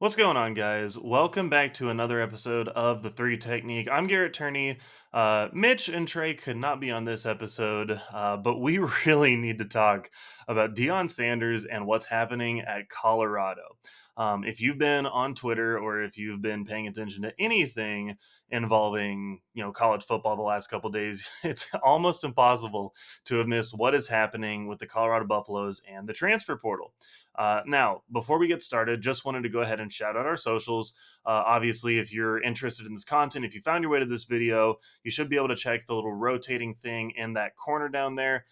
What's going on, guys? Welcome back to another episode of The Three Technique. I'm Garrett Turney. Mitch and Trey could not be on this episode, but we really need to talk about Deion Sanders and what's happening at Colorado. If you've been on Twitter or if you've been paying attention to anything involving, college football the last couple days, it's almost impossible to have missed what is happening with the Colorado Buffaloes and the transfer portal. Now, before we get started, just wanted to go ahead and shout out our socials. Obviously, if you're interested in this content, if you found your way to this video, you should be able to check the little rotating thing in that corner down there.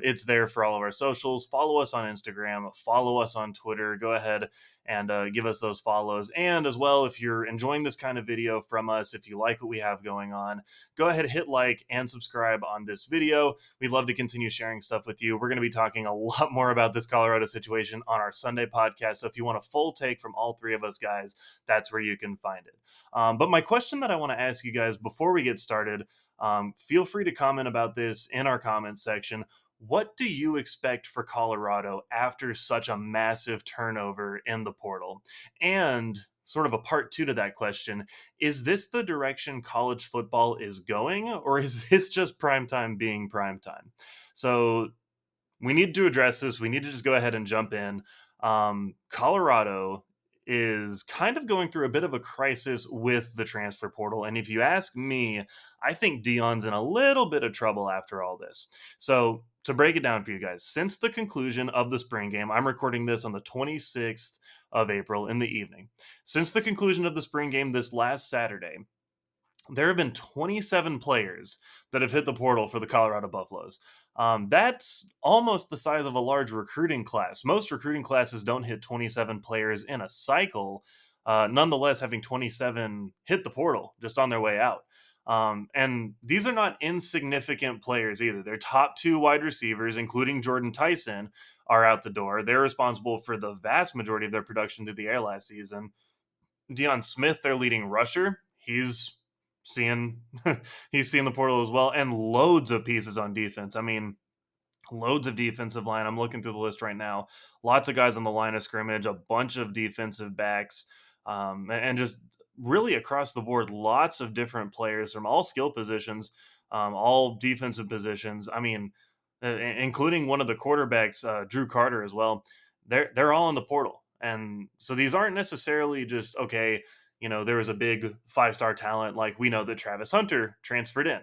It's there for all of our socials. Follow us on Instagram, follow us on Twitter. Go ahead and give us those follows. And as well, if you're enjoying this kind of video from us, if you like what we have going on, go ahead, hit like and subscribe on this video. We'd love to continue sharing stuff with you. We're going to be talking a lot more about this Colorado situation on our Sunday podcast. So if you want a full take from all three of us guys, that's where you can find it. But my question that I want to ask you guys before we get started, feel free to comment about this in our comments section. What do you expect for Colorado after such a massive turnover in the portal? And sort of a part two to that question, is this the direction college football is going, or is this just primetime being primetime? So we need to address this. We need to just go ahead and jump in. Colorado is kind of going through a bit of a crisis with the transfer portal. And if you ask me, I think Dion's in a little bit of trouble after all this. So, to break it down for you guys, since the conclusion of the spring game, I'm recording this on the 26th of April in the evening. Since the conclusion of the spring game this last Saturday, there have been 27 players that have hit the portal for the Colorado Buffaloes. That's almost the size of a large recruiting class. Most recruiting classes don't hit 27 players in a cycle. Nonetheless, having 27 hit the portal just on their way out. And these are not insignificant players either. Their top two wide receivers, including Jordan Tyson, are out the door. They're responsible for the vast majority of their production through the air last season. Deion Smith, their leading rusher, seeing he's seeing the portal as well, and loads of pieces on defense. I mean, loads of defensive line. I'm looking through the list right now. Lots of guys on the line of scrimmage, a bunch of defensive backs, and just really across the board, lots of different players from all skill positions, all defensive positions. I mean, including one of the quarterbacks, Drew Carter, as well. They're all in the portal, and so these aren't necessarily just okay. There was a big five-star talent like we know that Travis Hunter transferred in.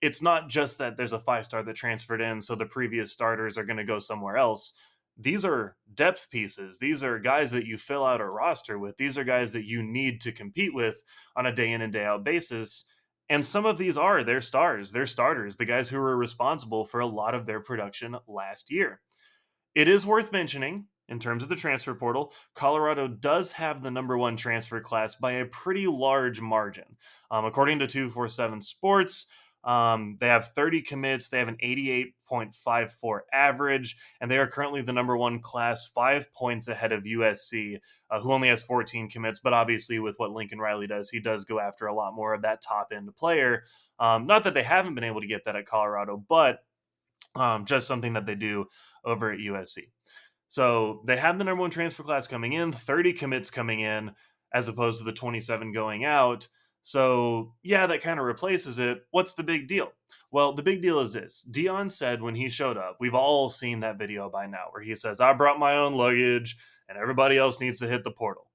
It's not just that there's a five-star that transferred in, so the previous starters are going to go somewhere else. These are depth pieces. These are guys that you fill out a roster with. These are guys that you need to compete with on a day in and day out basis. And some of these are their stars, their starters, the guys who were responsible for a lot of their production last year. It is worth mentioning, in terms of the transfer portal, Colorado does have the number one transfer class by a pretty large margin. According to 247 Sports, they have 30 commits. They have an 88.54 average, and they are currently the number one class, 5 points ahead of USC, who only has 14 commits. But obviously, with what Lincoln Riley does, he does go after a lot more of that top end player. Not that they haven't been able to get that at Colorado, but just something that they do over at USC. So they have the number one transfer class coming in, 30 commits coming in, as opposed to the 27 going out. So, yeah, that kind of replaces it. What's the big deal? Well, the big deal is this. Deion said when he showed up, we've all seen that video by now, where he says, I brought my own luggage and everybody else needs to hit the portal.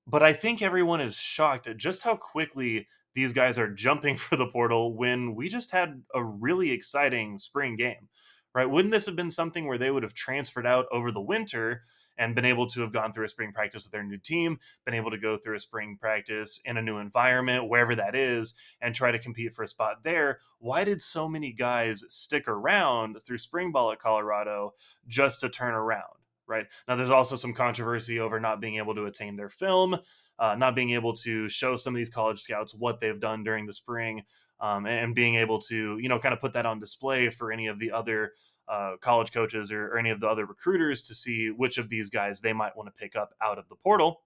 But I think everyone is shocked at just how quickly these guys are jumping for the portal when we just had a really exciting spring game, right? Wouldn't this have been something where they would have transferred out over the winter and been able to have gone through a spring practice with their new team, been able to go through a spring practice in a new environment, wherever that is, and try to compete for a spot there? Why did so many guys stick around through spring ball at Colorado just to turn around? Right now, there's also some controversy over not being able to attain their film, not being able to show some of these college scouts what they've done during the spring, and being able to, kind of put that on display for any of the other college coaches or any of the other recruiters to see which of these guys they might want to pick up out of the portal.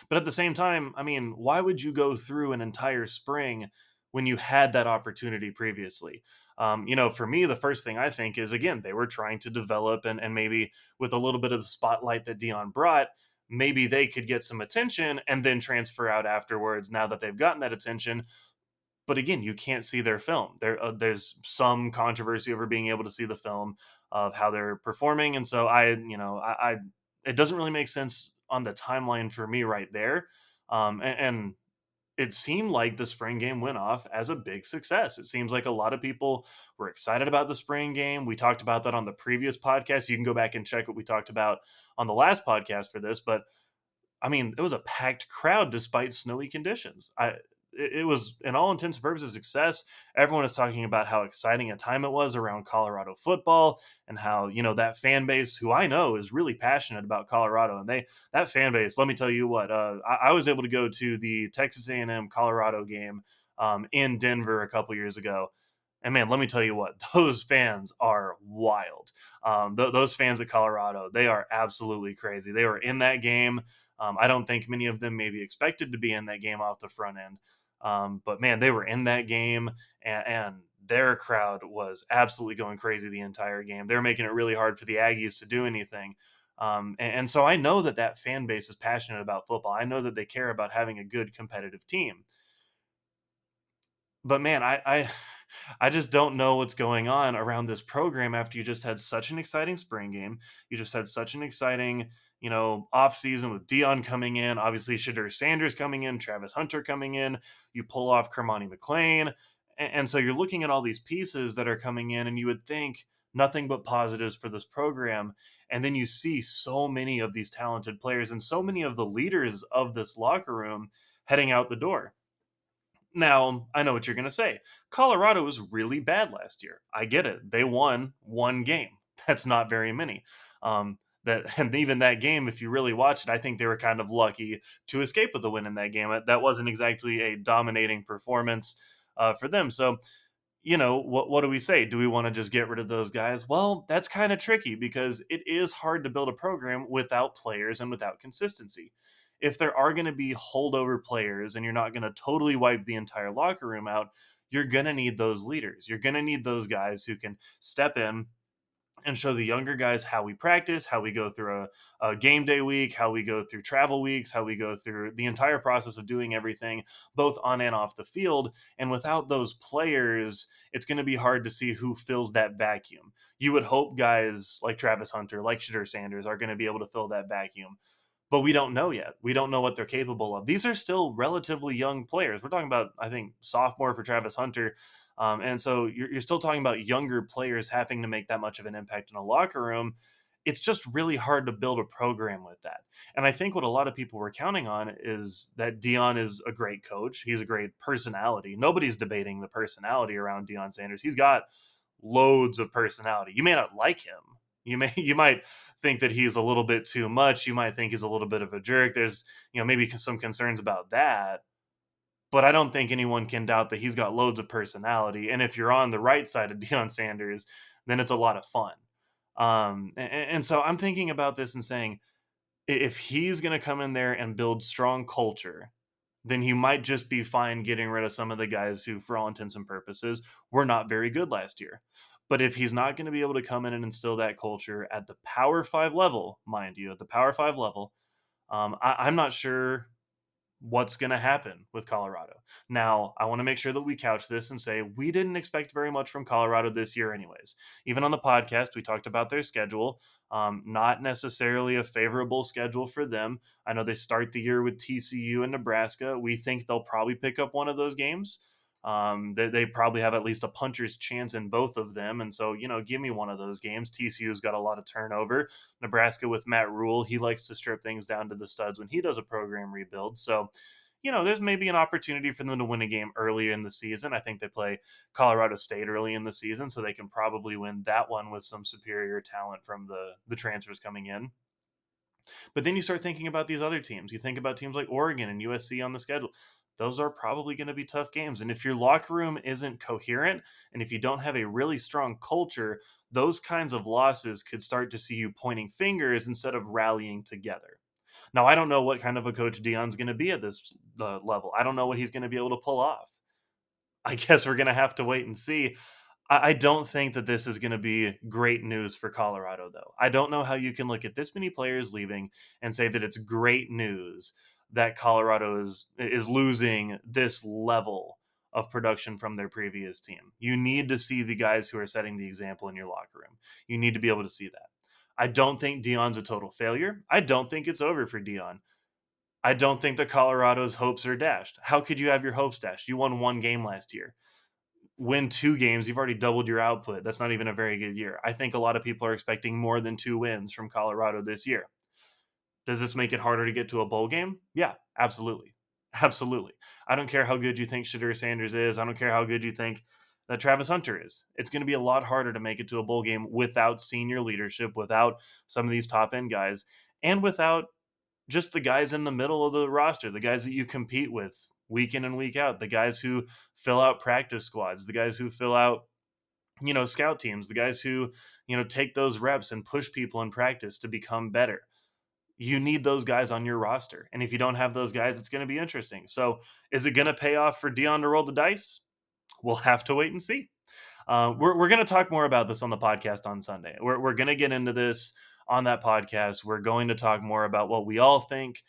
But at the same time, I mean, why would you go through an entire spring when you had that opportunity previously? For me, the first thing I think is, again, they were trying to develop and maybe with a little bit of the spotlight that Dion brought, maybe they could get some attention and then transfer out afterwards now that they've gotten that attention. But again, you can't see their film. There's some controversy over being able to see the film of how they're performing, and so I it doesn't really make sense on the timeline for me right there. And it seemed like the spring game went off as a big success. It seems like a lot of people were excited about the spring game. We talked about that on the previous podcast. You can go back and check what we talked about on the last podcast for this, but I mean, it was a packed crowd despite snowy conditions. It was, in all intents and purposes, a success. Everyone is talking about how exciting a time it was around Colorado football, and how that fan base, who I know is really passionate about Colorado, and that fan base. Let me tell you what, I was able to go to the Texas A&M Colorado game in Denver a couple years ago. And man, let me tell you what, those fans are wild. Those fans at Colorado, they are absolutely crazy. They were in that game. I don't think many of them maybe expected to be in that game off the front end. But man, they were in that game, and their crowd was absolutely going crazy the entire game. They're making it really hard for the Aggies to do anything. And so I know that that fan base is passionate about football. I know that they care about having a good competitive team. But man, I just don't know what's going on around this program after you just had such an exciting spring game. You just had such an exciting, off season with Dion coming in, obviously Shadur Sanders coming in, Travis Hunter coming in. You pull off Kermani McLean, and so you're looking at all these pieces that are coming in, and you would think nothing but positives for this program. And then you see so many of these talented players and so many of the leaders of this locker room heading out the door. Now, I know what you're going to say. Colorado was really bad last year. I get it. They won one game. That's not very many. And even that game, if you really watch it, I think they were kind of lucky to escape with the win in that game. That wasn't exactly a dominating performance for them. So, what do we say? Do we want to just get rid of those guys? Well, that's kind of tricky because it is hard to build a program without players and without consistency. If there are going to be holdover players and you're not going to totally wipe the entire locker room out, you're going to need those leaders. You're going to need those guys who can step in and show the younger guys how we practice, how we go through a game day week, how we go through travel weeks, how we go through the entire process of doing everything, both on and off the field. And without those players, it's going to be hard to see who fills that vacuum. You would hope guys like Travis Hunter, like Shadur Sanders, are going to be able to fill that vacuum. But we don't know yet. We don't know what they're capable of. These are still relatively young players. We're talking about, I think, sophomore for Travis Hunter, and so you're still talking about younger players having to make that much of an impact in a locker room. It's just really hard to build a program with that. And I think what a lot of people were counting on is that Dion is a great coach. He's a great personality. Nobody's debating the personality around Deion Sanders. He's got loads of personality. You may not like him. You might think that he's a little bit too much. You might think he's a little bit of a jerk. There's maybe some concerns about that, but I don't think anyone can doubt that he's got loads of personality. And if you're on the right side of Deion Sanders, then it's a lot of fun. And so I'm thinking about this and saying, if he's going to come in there and build strong culture, then he might just be fine getting rid of some of the guys who, for all intents and purposes, were not very good last year. But if he's not going to be able to come in and instill that culture at the Power Five level, mind you, at the Power Five level, I'm not sure what's going to happen with Colorado. Now, I want to make sure that we couch this and say we didn't expect very much from Colorado this year, anyways. Even on the podcast, we talked about their schedule. Not necessarily a favorable schedule for them. I know they start the year with TCU and Nebraska. We think they'll probably pick up one of those games. They probably have at least a puncher's chance in both of them. And so, give me one of those games. TCU's got a lot of turnover. Nebraska with Matt Rule, he likes to strip things down to the studs when he does a program rebuild. So, there's maybe an opportunity for them to win a game early in the season. I think they play Colorado State early in the season, so they can probably win that one with some superior talent from the transfers coming in. But then you start thinking about these other teams. You think about teams like Oregon and USC on the schedule. Those are probably going to be tough games. And if your locker room isn't coherent and if you don't have a really strong culture, those kinds of losses could start to see you pointing fingers instead of rallying together. Now, I don't know what kind of a coach Dion's going to be at this level. I don't know what he's going to be able to pull off. I guess we're going to have to wait and see. I don't think that this is going to be great news for Colorado, though. I don't know how you can look at this many players leaving and say that it's great news that Colorado is losing this level of production from their previous team. You need to see the guys who are setting the example in your locker room. You need to be able to see that. I don't think Deion's a total failure. I don't think it's over for Deion. I don't think that Colorado's hopes are dashed. How could you have your hopes dashed? You won one game last year. Win 2 games, you've already doubled your output. That's not even a very good year. I think a lot of people are expecting more than 2 wins from Colorado this year. Does this make it harder to get to a bowl game? Yeah, absolutely. Absolutely. I don't care how good you think Shedeur Sanders is. I don't care how good you think that Travis Hunter is. It's going to be a lot harder to make it to a bowl game without senior leadership, without some of these top end guys, and without just the guys in the middle of the roster, the guys that you compete with week in and week out, the guys who fill out practice squads, the guys who fill out, scout teams, the guys who, take those reps and push people in practice to become better. You need those guys on your roster. And if you don't have those guys, it's going to be interesting. So is it going to pay off for Deion to roll the dice? We'll have to wait and see. We're going to talk more about this on the podcast on Sunday. We're going to get into this on that podcast. We're going to talk more about what we all think,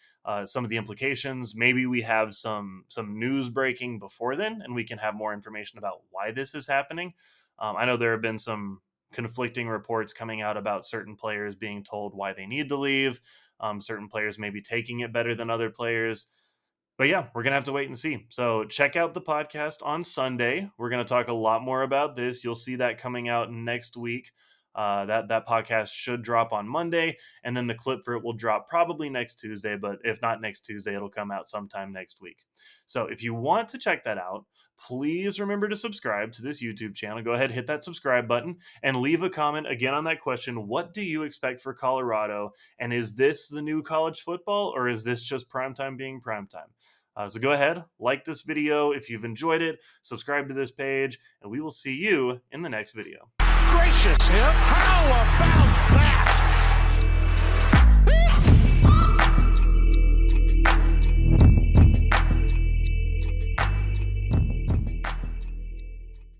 some of the implications. Maybe we have some news breaking before then, and we can have more information about why this is happening. I know there have been some conflicting reports coming out about certain players being told why they need to leave. Certain players maybe taking it better than other players. But yeah, we're going to have to wait and see. So check out the podcast on Sunday. We're going to talk a lot more about this. You'll see that coming out next week. That podcast should drop on Monday, and then the clip for it will drop probably next Tuesday, but if not next Tuesday, it'll come out sometime next week. So if you want to check that out, please remember to subscribe to this YouTube channel. Go ahead, hit that subscribe button, and leave a comment again on that question. What do you expect for Colorado? And is this the new college football, or is this just primetime being primetime? So go ahead, like this video if you've enjoyed it, subscribe to this page, and we will see you in the next video. Gracious, how about that?